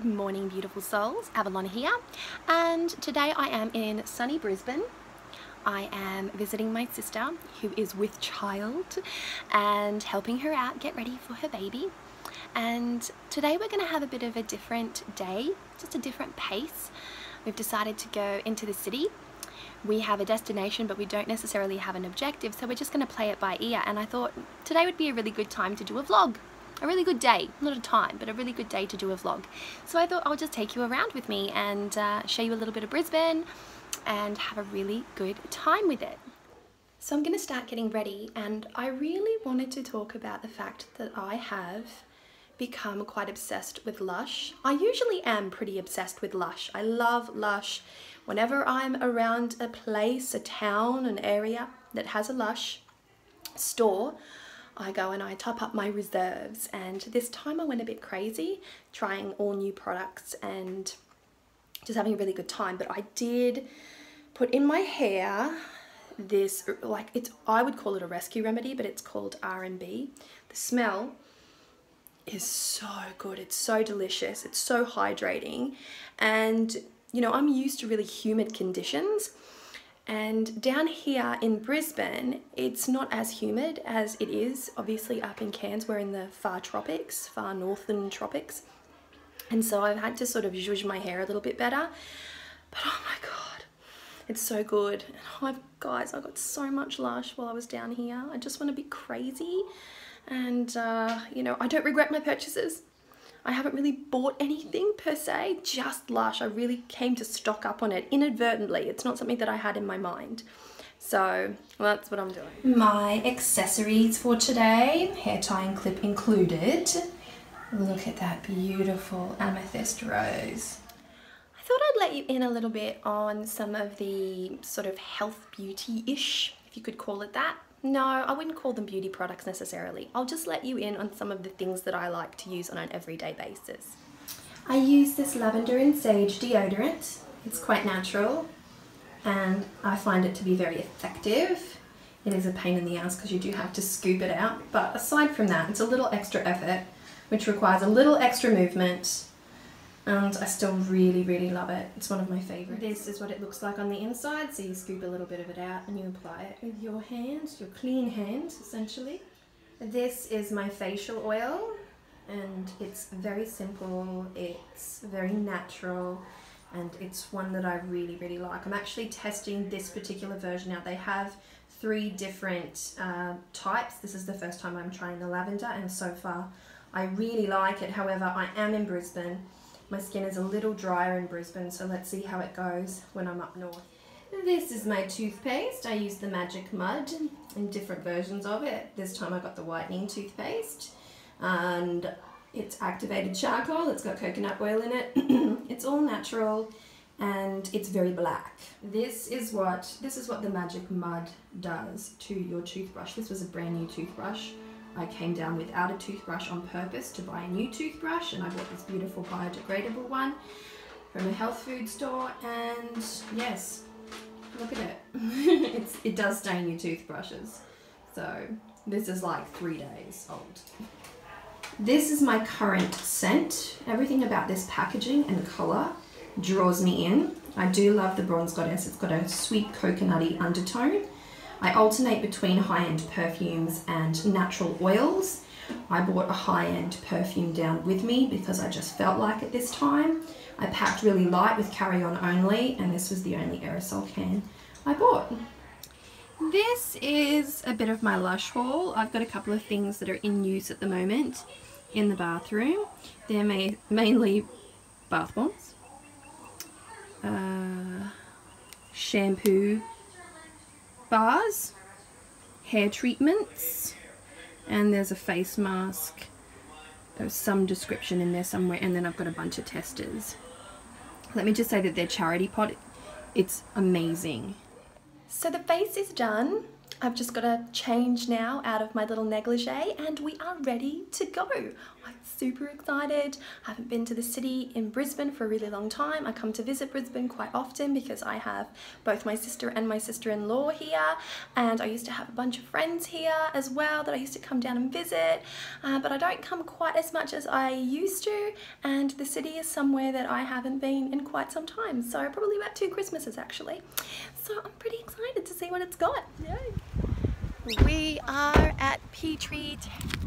Morning beautiful souls, Avalon here, and today I am in sunny Brisbane. I am visiting my sister who is with child and helping her out get ready for her baby. And today we're going to have a bit of a different day, just a different pace. We've decided to go into the city. We have a destination but we don't necessarily have an objective, so we're just going to play it by ear, and I thought today would be a really good time to do a vlog. A really good day, not a time, but a really good day to do a vlog. So I thought I'll just take you around with me and show you a little bit of Brisbane and have a really good time with it. So I'm going to start getting ready, and I really wanted to talk about the fact that I have become quite obsessed with Lush. I usually am pretty obsessed with Lush. I love Lush. Whenever I'm around a place, a town, an area that has a Lush store, I go and I top up my reserves, and this time I went a bit crazy trying all new products and just having a really good time. But I did put in my hair this, I would call it a rescue remedy, but it's called R&B. The smell is so good, it's so delicious, it's so hydrating, and you know, I'm used to really humid conditions. And down here in Brisbane, it's not as humid as it is obviously up in Cairns. We're in the far tropics, far northern tropics. And so I've had to sort of zhuzh my hair a little bit better. But oh my God, it's so good. Guys, I got so much Lush while I was down here. I just want to be crazy. And you know, I don't regret my purchases. I haven't really bought anything per se, just Lush. I really came to stock up on it inadvertently. It's not something that I had in my mind. So well, that's what I'm doing. My accessories for today, hair tie and clip included. Look at that beautiful amethyst rose. I thought I'd let you in a little bit on some of the sort of health beauty-ish, if you could call it that. No, I wouldn't call them beauty products necessarily. I'll just let you in on some of the things that I like to use on an everyday basis. I use this lavender and sage deodorant. It's quite natural and I find it to be very effective. It is a pain in the ass because you do have to scoop it out, but aside from that, it's a little extra effort which requires a little extra movement, and I still really love it. It's one of my favorites. This is what it looks like on the inside. So you scoop a little bit of it out and you apply it with your hands, your clean hands essentially. This is my facial oil, and it's very simple, it's very natural, and it's one that I really like. I'm actually testing this particular version out. They have 3 different types. This is the first time I'm trying the lavender, and so far I really like it. However, I am in Brisbane. My skin is a little drier in Brisbane, so let's see how it goes when I'm up north. This is my toothpaste. I use the Magic Mud in different versions of it. This time I got the whitening toothpaste, and it's activated charcoal. It's got coconut oil in it. It's all natural and it's very black. This is what the Magic Mud does to your toothbrush. This was a brand new toothbrush. I came down without a toothbrush on purpose to buy a new toothbrush, and I bought this beautiful biodegradable one from a health food store, and yes, look at it. It does stain your toothbrushes. So this is like 3 days old. This is my current scent. Everything about this packaging and colour draws me in. I do love the Bronze Goddess. It's got a sweet coconutty undertone. I alternate between high-end perfumes and natural oils. I bought a high-end perfume down with me because I just felt like it this time. I packed really light with carry-on only, and this was the only aerosol can I bought. This is a bit of my Lush haul. I've got a couple of things that are in use at the moment in the bathroom. They're mainly bath bombs, shampoo bars, hair treatments, and there's a face mask. There's some description in there somewhere, and then I've got a bunch of testers. Let me just say that their charity pot, it's amazing. So the face is done. I've just got to change now out of my little negligee, and we are ready to go. I'm super excited. I haven't been to the city in Brisbane for a really long time. I come to visit Brisbane quite often because I have both my sister and my sister-in-law here, and I used to have a bunch of friends here as well that I used to come down and visit, but I don't come quite as much as I used to, and the city is somewhere that I haven't been in quite some time, so probably about 2 Christmases actually. So I'm pretty excited to see what it's got. Yay. We are at Petrie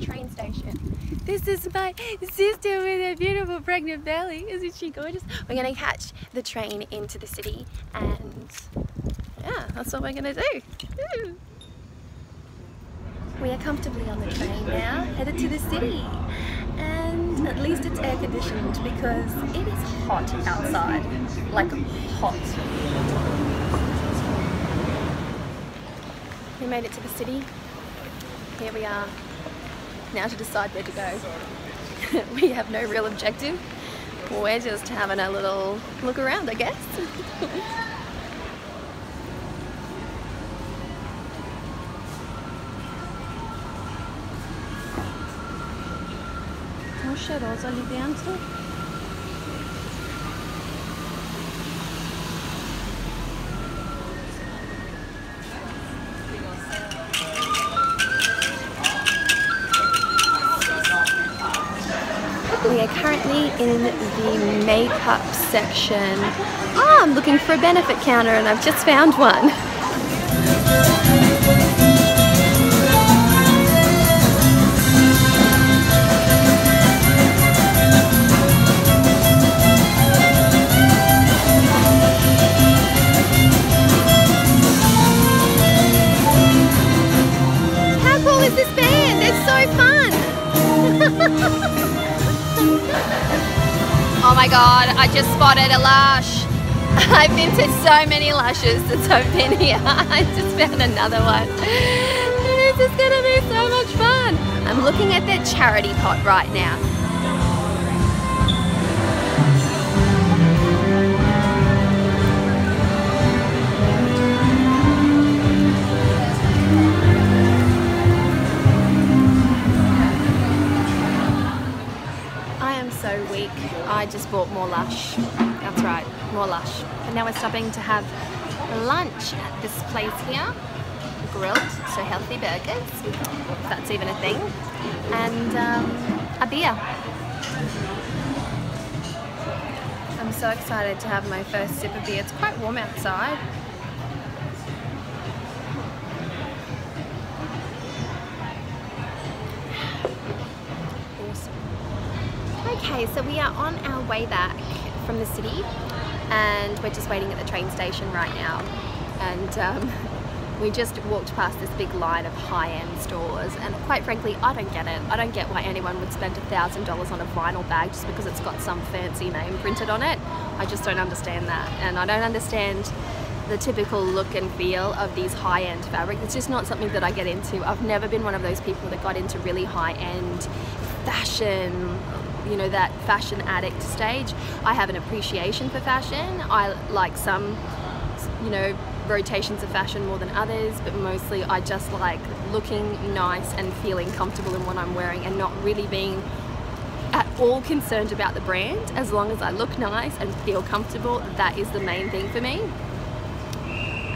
train station. This is my sister with a beautiful pregnant belly. Isn't she gorgeous? We're gonna catch the train into the city, and yeah, that's what we're gonna do. Woo. We are comfortably on the train now, headed to the city. And at least it's air conditioned because it is hot outside, like hot. We made it to the city. Here we are, now to decide where to go. We have no real objective. We're just having a little look around, I guess. Muszę rozoliwianto. We are currently in the makeup section. Oh, I'm looking for a benefit counter and I've just found one. How cool is this band? It's so fun! Oh my god, I just spotted a Lush. I've been to so many Lushes since I've been here. I just found another one. This is gonna be so much fun. I'm looking at their charity pot right now. So weak. I just bought more Lush. That's right, more Lush. And now we're stopping to have lunch at this place here. Grilled, so healthy burgers, if that's even a thing. And a beer. I'm so excited to have my first sip of beer. It's quite warm outside. Okay, so we are on our way back from the city and we're just waiting at the train station right now, and we just walked past this big line of high-end stores, and quite frankly I don't get it. I don't get why anyone would spend $1,000 on a vinyl bag just because it's got some fancy name printed on it. I just don't understand that, and I don't understand the typical look and feel of these high-end fabrics. It's just not something that I get into. I've never been one of those people that got into really high-end fashion, you know, that fashion addict stage. I have an appreciation for fashion. I like some, you know, rotations of fashion more than others, but mostly I just like looking nice and feeling comfortable in what I'm wearing and not really being at all concerned about the brand. As long as I look nice and feel comfortable, that is the main thing for me.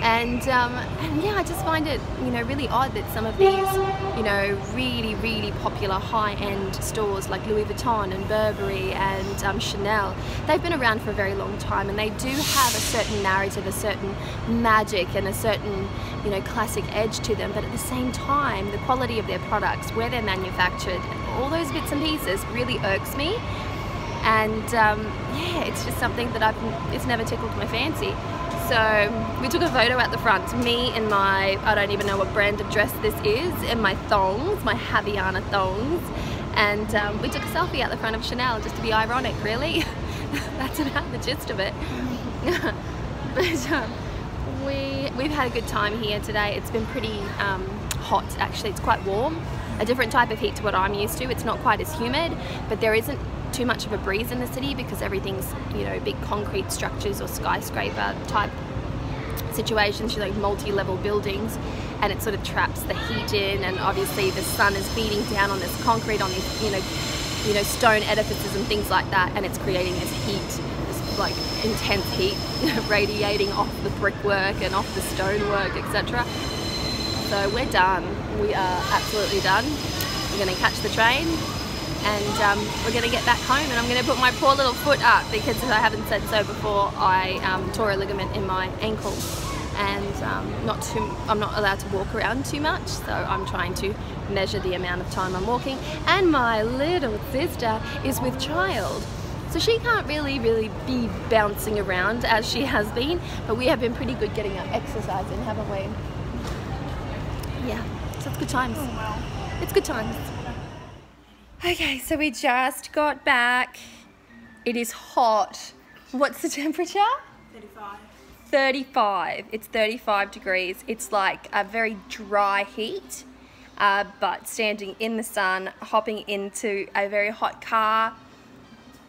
And yeah, I just find it, you know, really odd that some of these, you know, really popular high-end stores like Louis Vuitton and Burberry and Chanel, they've been around for a very long time, and they do have a certain narrative, a certain magic and a certain, you know, classic edge to them. But at the same time, the quality of their products, where they're manufactured, all those bits and pieces really irks me. And yeah, it's just something that it's never tickled my fancy. So we took a photo at the front, me in my, I don't even know what brand of dress this is, and my thongs, my Havaiana thongs, and we took a selfie at the front of Chanel just to be ironic, really. That's about the gist of it. But we've had a good time here today. It's been pretty hot, actually. It's quite warm, a different type of heat to what I'm used to. It's not quite as humid, but there isn't too much of a breeze in the city because everything's, you know, big concrete structures or skyscraper type situations, you know, multi-level buildings, and it sort of traps the heat in, and obviously the sun is beating down on this concrete, on these, you know, you know, stone edifices and things like that, and it's creating this heat, this like intense heat radiating off the brickwork and off the stonework, etc. So we're done. We are absolutely done. We're going to catch the train and we're going to get back home, and I'm going to put my poor little foot up because, as I haven't said so before, I tore a ligament in my ankle, and I'm not allowed to walk around too much, so I'm trying to measure the amount of time I'm walking. And my little sister is with child, so she can't really be bouncing around as she has been, but we have been pretty good getting our exercise in, haven't we? Yeah, so it's good times. Oh, wow. It's good times. Okay, so we just got back. It is hot. What's the temperature? 35. 35. It's 35 degrees. It's like a very dry heat, but standing in the sun, hopping into a very hot car.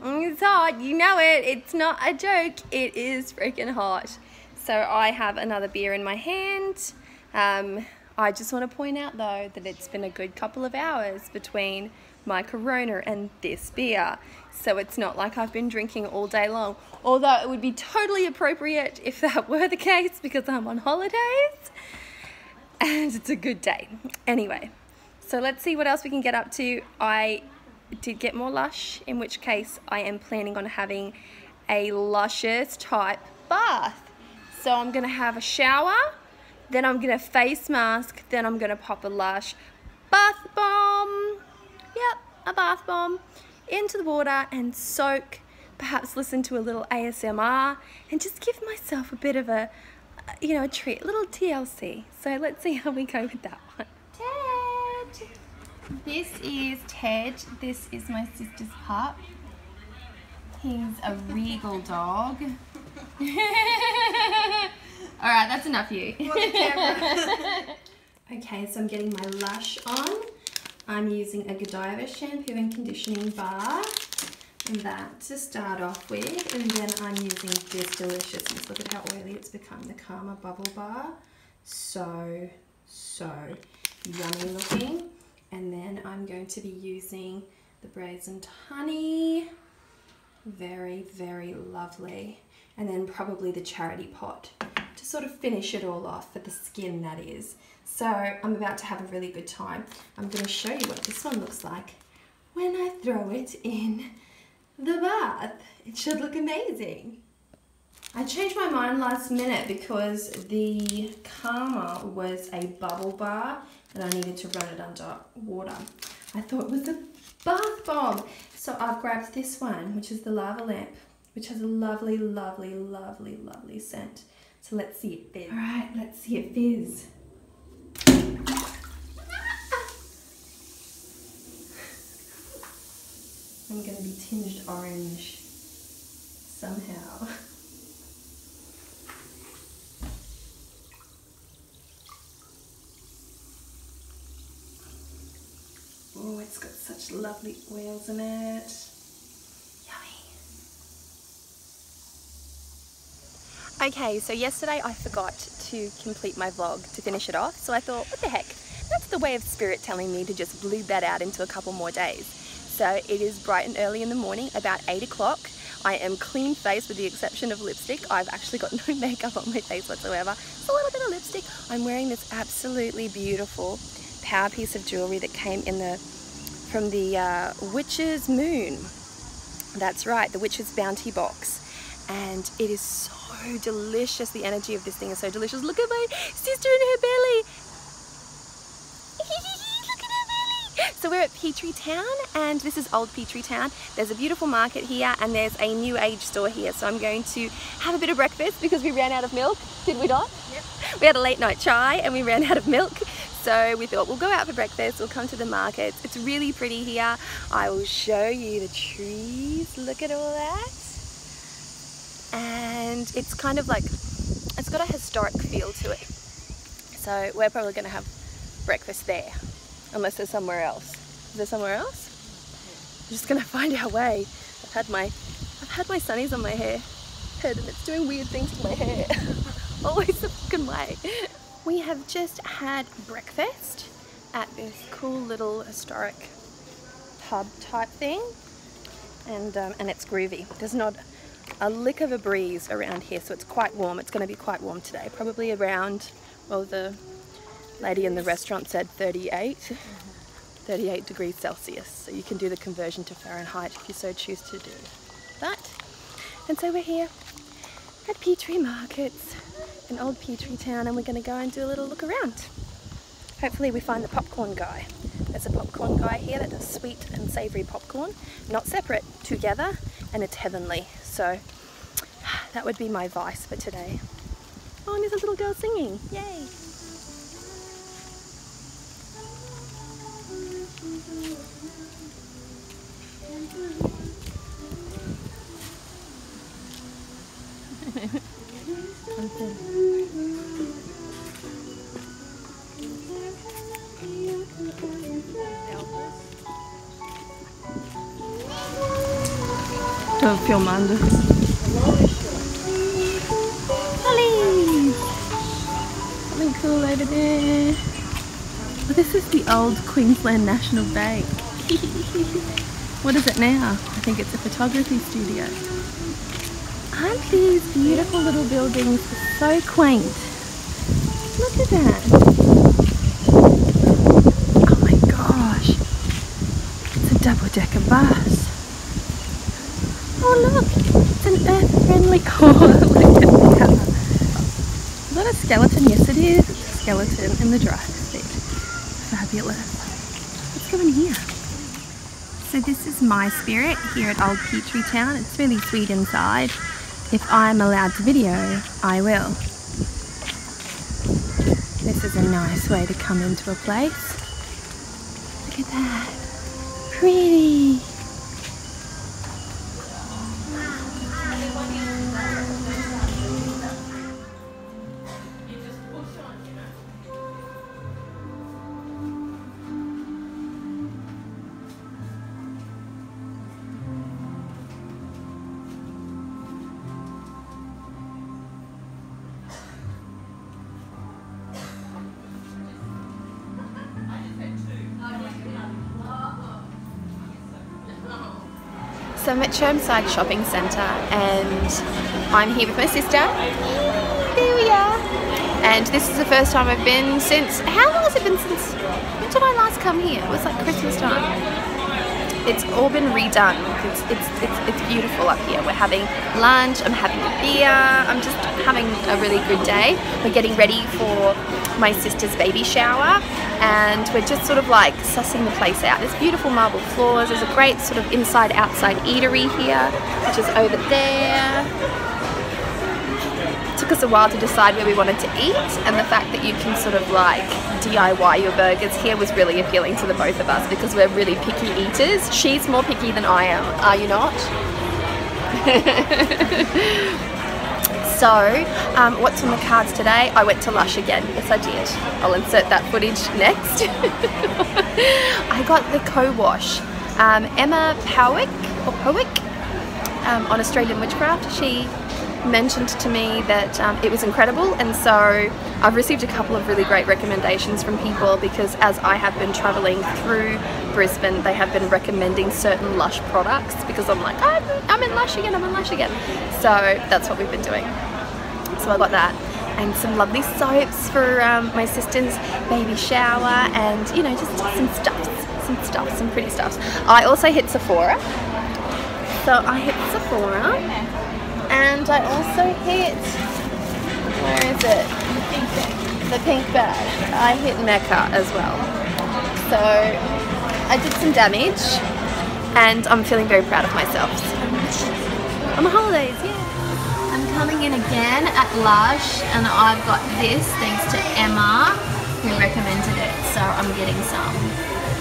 It's hot, you know it. It's not a joke. It is freaking hot. So I have another beer in my hand. I just want to point out though that it's been a good couple of hours between my Corona and this beer, so it's not like I've been drinking all day long, although it would be totally appropriate if that were the case because I'm on holidays and it's a good day. Anyway, so let's see what else we can get up to. I did get more Lush, in which case I am planning on having a luscious type bath. So I'm gonna have a shower, then I'm gonna face mask, then I'm gonna pop a Lush bath bomb. Yep, a bath bomb into the water and soak, perhaps listen to a little ASMR and just give myself a bit of a, you know, a treat, a little TLC. So let's see how we go with that one. Ted! This is Ted. This is my sister's pup. He's a regal dog. Alright, that's enough you. Okay, so I'm getting my Lush on. I'm using a Godiva shampoo and conditioning bar, and that to start off with, and then I'm using this deliciousness. Look at how oily it's become, the Karma Bubble Bar. So yummy looking. And then I'm going to be using the Braised Honey. Very, very lovely. And then probably the Charity Pot to sort of finish it all off for the skin, that is. So I'm about to have a really good time. I'm going to show you what this one looks like when I throw it in the bath. It should look amazing. I changed my mind last minute because the Karma was a bubble bar and I needed to run it under water. I thought it was a bath bomb. So I've grabbed this one, which is the Lava Lamp, which has a lovely, lovely, lovely, lovely scent. So let's see it fizz. All right, let's see it fizz. I'm going to be tinged orange somehow. Oh, it's got such lovely oils in it. Yummy. Okay, so yesterday I forgot to complete my vlog to finish it off, so I thought, what the heck? That's the way of spirit telling me to just bleed that out into a couple more days. So it is bright and early in the morning, about 8 o'clock. I am clean faced with the exception of lipstick. I've actually got no makeup on my face whatsoever. Just a little bit of lipstick. I'm wearing this absolutely beautiful power piece of jewelry that came in from the Witch's Moon. That's right, the Witch's Bounty box. And it is so delicious. The energy of this thing is so delicious. Look at my sister in her belly. Look at her belly. So we're at Petrie Town, and this is old Petrie Town. There's a beautiful market here and there's a new age store here. So I'm going to have a bit of breakfast because we ran out of milk, did we not? Yep. We had a late night chai and we ran out of milk. So we thought we'll go out for breakfast, we'll come to the markets. It's really pretty here. I will show you the trees. Look at all that. And it's kind of like, it's got a historic feel to it. So we're probably gonna have breakfast there, unless there's somewhere else. Is there somewhere else? We're just gonna find our way. I've had my sunnies on my head and it's doing weird things to my hair. Always the fucking way. We have just had breakfast at this cool little historic pub type thing, and it's groovy. There's not a lick of a breeze around here, so it's quite warm. It's going to be quite warm today, probably around, well, the lady in the restaurant said 38 degrees Celsius, so you can do the conversion to Fahrenheit if you so choose to do that. And so we're here at Petrie Markets in old Petrie town, and we're going to go and do a little look around. Hopefully we find the popcorn guy. There's a popcorn guy here that does sweet and savoury popcorn, not separate, together, and it's heavenly. So that would be my vice for today. Oh, and there's a little girl singing, yay! Estou filmando. Ollie! Something cool over there. Well, this is the old Queensland National Bank. What is it now? I think it's a photography studio. Aren't these beautiful little buildings so quaint? Look at that. Oh my gosh. It's a double-decker bus. Oh look, it's an earth-friendly car. Look at that. Is that a skeleton? Yes it is. It's a skeleton in the driver's seat. Fabulous. Let's go in here. So this is my spirit here at old Petrie town. It's really sweet inside. If I'm allowed to video, I will. This is a nice way to come into a place. Look at that. Pretty. So I'm at Chermside Shopping Centre and I'm here with my sister. There we are. And this is the first time I've been since, how long has it been since, when did I last come here? It was like Christmas time. It's all been redone. It's beautiful up here. We're having lunch, I'm having a beer, I'm just having a really good day. We're getting ready for my sister's baby shower and we're just sort of like sussing the place out. There's beautiful marble floors, there's a great sort of inside-outside eatery here, which is over there. It took us a while to decide where we wanted to eat, and the fact that you can sort of like DIY your burgers here was really appealing to the both of us because we're really picky eaters. She's more picky than I am, are you not? So, what's on the cards today? I went to Lush again. Yes, I did. I'll insert that footage next. I got the co-wash. Emma Powick on Australian Witchcraft, she mentioned to me that it was incredible, and so I've received a couple of really great recommendations from people because as I have been travelling through Brisbane, they have been recommending certain Lush products because I'm like, I'm in Lush again, So that's what we've been doing. So I got that and some lovely soaps for my sister's baby shower, and you know, just some pretty stuffs. I also hit Sephora. So I hit Sephora. And I also hit, where is it? The pink bag. I hit Mecca as well. So I did some damage and I'm feeling very proud of myself. On the holidays, yeah. I'm coming in again at Lush and I've got this thanks to Emma who recommended it. So I'm getting some.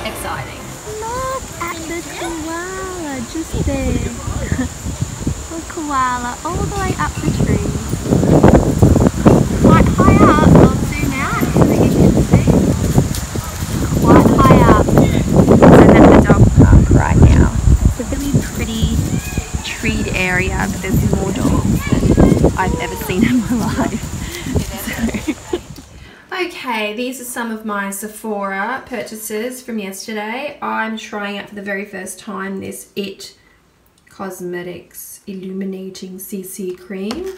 Exciting. Look at the koala just there. Koala all the way up the tree. Quite high up, I'll zoom out so that you can see. Quite high up. I'm at the dog park right now. It's a really pretty treed area, but there's more dogs than I've ever seen in my life. So. I Okay, these are some of my Sephora purchases from yesterday. I'm trying out for the very first time this It Cosmetics Illuminating CC Cream.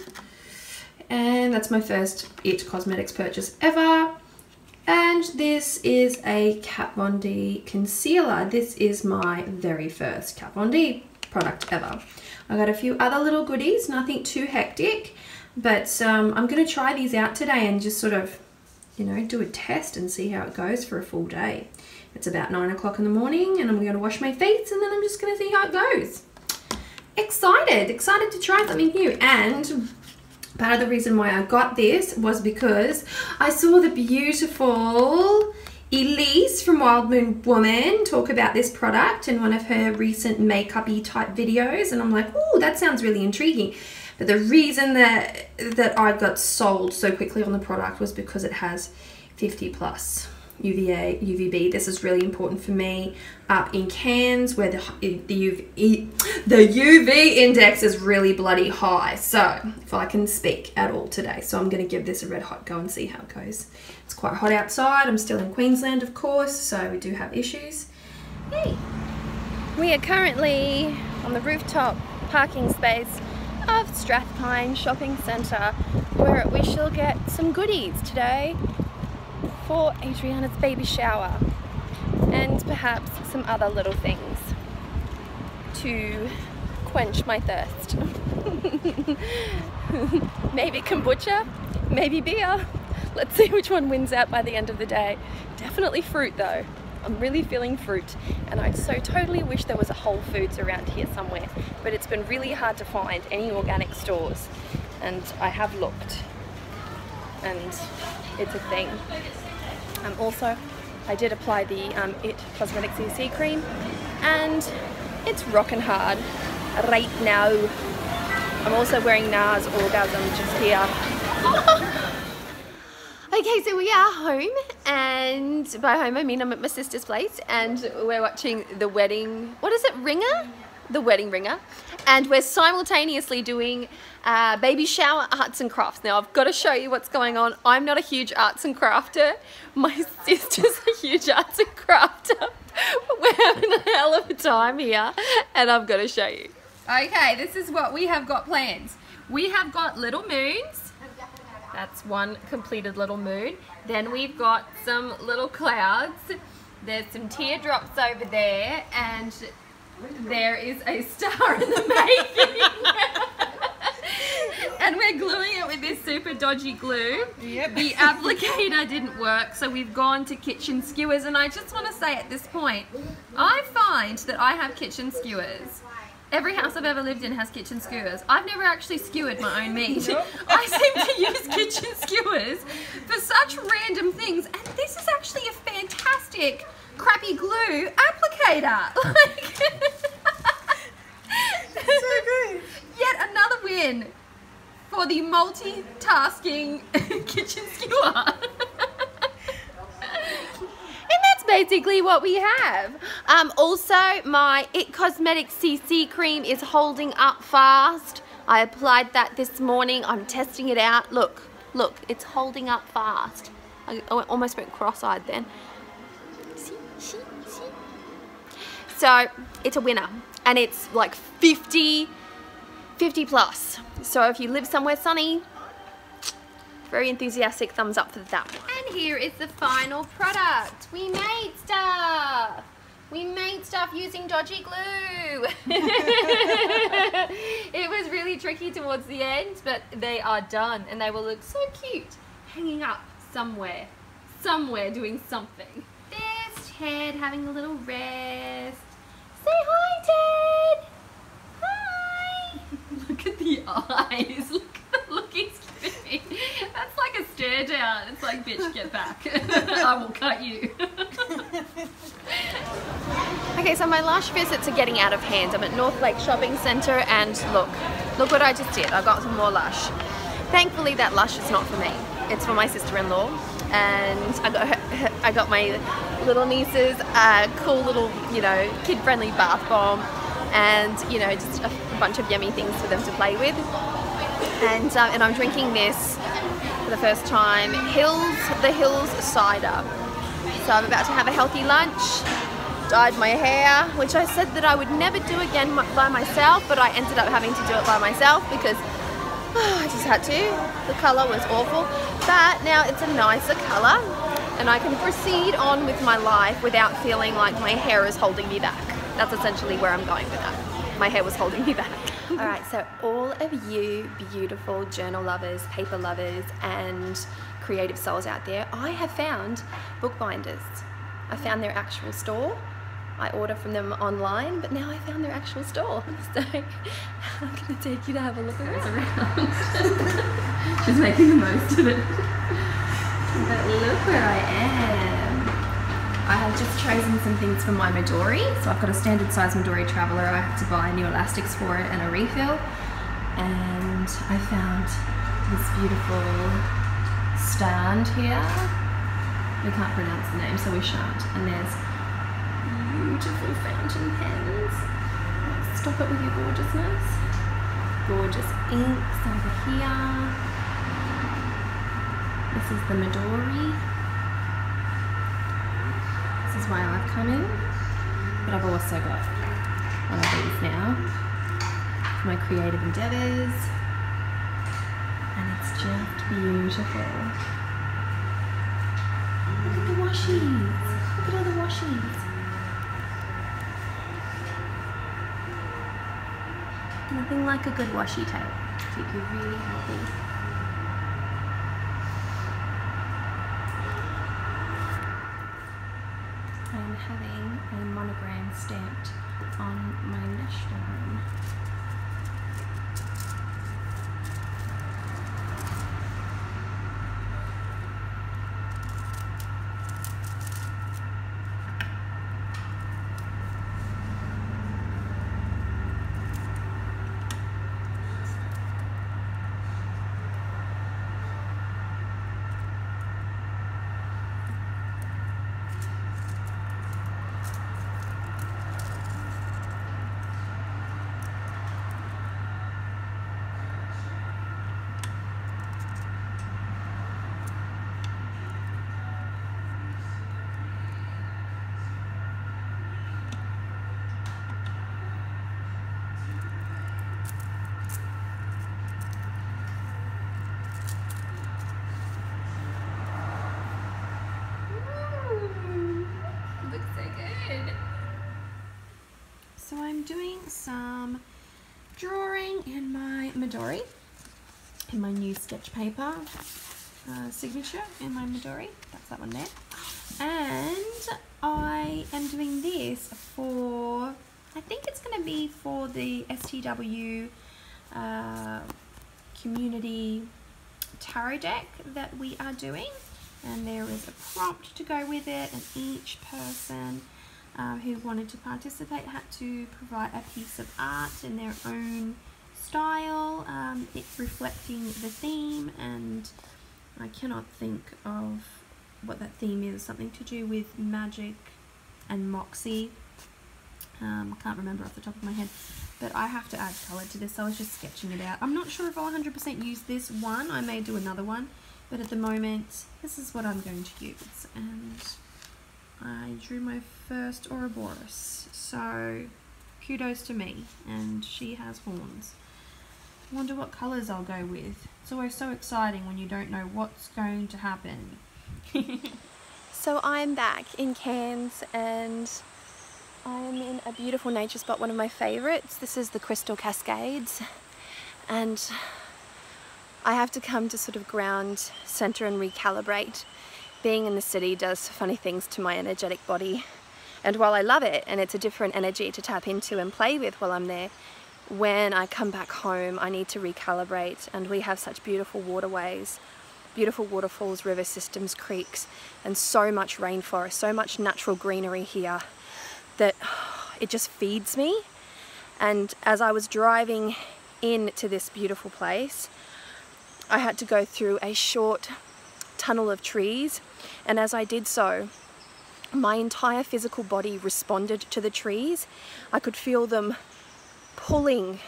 And that's my first It Cosmetics purchase ever. And this is a Kat Von D concealer. This is my very first Kat Von D product ever. I got a few other little goodies, nothing too hectic, but I'm going to try these out today and just sort of, you know, do a test and see how it goes for a full day. It's about 9 o'clock in the morning and I'm going to wash my face and then I'm just going to see how it goes. Excited to try something new. And part of the reason why I got this was because I saw the beautiful Elise from Wild Moon Woman talk about this product in one of her recent makeup-y type videos, and I'm like, oh, that sounds really intriguing. But the reason that I got sold so quickly on the product was because it has 50 plus UVA, UVB. This is really important for me up in Cairns where the UV index is really bloody high. So if I can speak at all today, so I'm going to give this a red hot go and see how it goes. It's quite hot outside. I'm still in Queensland, of course, so we do have issues. Hey, we are currently on the rooftop parking space of Strathpine Shopping Centre, where we shall get some goodies today for Adriana's baby shower and perhaps some other little things to quench my thirst. Maybe kombucha, maybe beer. Let's see which one wins out by the end of the day. Definitely fruit though. I'm really feeling fruit, and I so totally wish there was a Whole Foods around here somewhere, but it's been really hard to find any organic stores, and I have looked and it's a thing. Also, I did apply the It Cosmetics CC cream and it's rocking hard right now. I'm also wearing NARS Orgasm just here. Okay, so we are home, and by home I mean I'm at my sister's place and we're watching the wedding, what is it, Ringer? The Wedding Ringer, and we're simultaneously doing baby shower arts and crafts. Now I've got to show you what's going on. I'm not a huge arts and crafter. My sister's a huge arts and crafter. We're having a hell of a time here and I've got to show you. Okay, this is what we have got planned. We have got little moons. That's one completed little moon. Then we've got some little clouds. There's some teardrops over there, and there is a star in the making. And we're gluing it with this super dodgy glue. Yep. The applicator didn't work, so we've gone to kitchen skewers, and I just want to say at this point, I find that I have kitchen skewers. Every house I've ever lived in has kitchen skewers. I've never actually skewered my own meat. Nope. I seem to use kitchen skewers for such random things, and this is actually a fantastic crappy glue applicator. Like, so good. Yet another win for the multitasking kitchen skewer. Basically what we have. Also, my It Cosmetics CC cream is holding up fast. I applied that this morning. I'm testing it out. Look, it's holding up fast. I almost went cross-eyed then. See? So it's a winner, and it's like 50 plus. So if you live somewhere sunny, very enthusiastic thumbs up for that one. And here is the final product. We made stuff. We made stuff using dodgy glue. It was really tricky towards the end, but they are done, and they will look so cute hanging up somewhere doing something. There's Ted having a little rest. Say hi, Ted. Hi. Look at the eyes. Look at the look he's giving me. That's like a stare down. It's like, bitch, get back. I will cut you. Okay, so my Lush visits are getting out of hand. I'm at North Lake Shopping Centre, and look what I just did. I got some more Lush. Thankfully, that Lush is not for me. It's for my sister-in-law, and I got my little nieces a cool little, you know, kid-friendly bath bomb, and you know, just a bunch of yummy things for them to play with. And I'm drinking this for the first time, the Hills cider. So I'm about to have a healthy lunch. Dyed my hair, which I said that I would never do again by myself, but I ended up having to do it by myself because I just had to. The colour was awful, but now it's a nicer colour and I can proceed on with my life without feeling like my hair is holding me back. That's essentially where I'm going with that. My hair was holding me back. Alright, so all of you beautiful journal lovers, paper lovers and creative souls out there, I have found bookbinders. I found their actual store. I order from them online, but now I found their actual store. So I'm going to take you to have a look around. She's making the most of it. But look where I am. I have just chosen some things for my Midori. So I've got a standard size Midori Traveller. I have to buy new elastics for it and a refill. And I found this beautiful stand here. We can't pronounce the name, so we shan't. And there's beautiful fountain pens. Stop it with your gorgeousness. Gorgeous inks over here. This is the Midori. This is why I've come in. But I've also got one of these now for my creative endeavours. And it's just beautiful. Look at the washies. Look at all the washies. Nothing like a good washi tape. Keep you really happy. I'm having a monogram stamped on my mesh stone. So I'm doing some drawing in my Midori, in my new sketch paper signature in my Midori. That's that one there. And I am doing this for, I think it's going to be for the STW community tarot deck that we are doing. And there is a prompt to go with it, and each person who wanted to participate had to provide a piece of art in their own style, it reflecting the theme, and I cannot think of what that theme is. Something to do with magic and moxie. I can't remember off the top of my head, but I have to add colour to this, so I was just sketching it out. I'm not sure if I'll 100% use this one. I may do another one, but at the moment this is what I'm going to use. And I drew my first Ouroboros, so kudos to me, and she has horns. I wonder what colours I'll go with. It's always so exciting when you don't know what's going to happen. So I'm back in Cairns and I'm in a beautiful nature spot, one of my favourites. This is the Crystal Cascades, and I have to come to sort of ground centre and recalibrate. Being in the city does funny things to my energetic body, and while I love it and it's a different energy to tap into and play with while I'm there, when I come back home I need to recalibrate. And we have such beautiful waterways, beautiful waterfalls, river systems, creeks, and so much rainforest, so much natural greenery here that it just feeds me. And as I was driving into this beautiful place, I had to go through a short tunnel of trees, and as I did so, my entire physical body responded to the trees. I could feel them pulling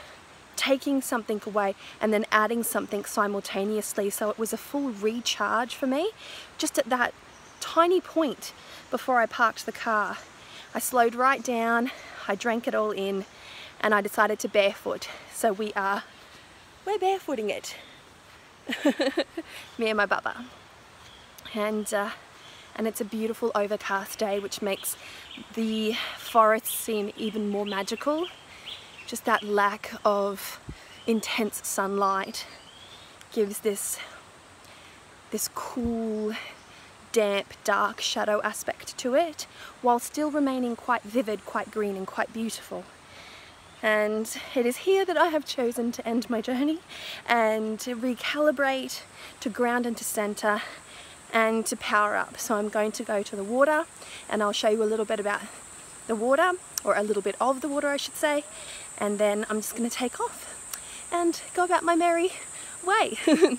taking something away and then adding something simultaneously. So it was a full recharge for me just at that tiny point before I parked the car. I slowed right down, I drank it all in, and I decided to barefoot. So we're barefooting it. Me and my baba. And it's a beautiful overcast day, which makes the forest seem even more magical. Just that lack of intense sunlight gives this cool, damp, dark shadow aspect to it, while still remaining quite vivid, quite green and quite beautiful. And it is here that I have chosen to end my journey and to recalibrate, to ground into center, and to power up. So I'm going to go to the water, and I'll show you a little bit about the water, or a little bit of the water I should say, and then I'm just going to take off and go about my merry way. Here is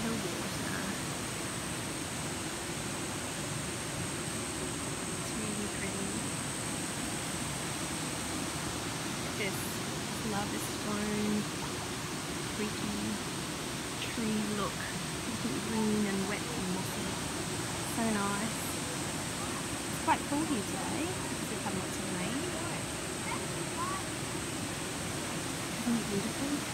the water. It's really pretty. This love this stone, creaky tree look, green and wet and mossy. So nice. It's quite cool here today because we've had lots of rain. Isn't it beautiful?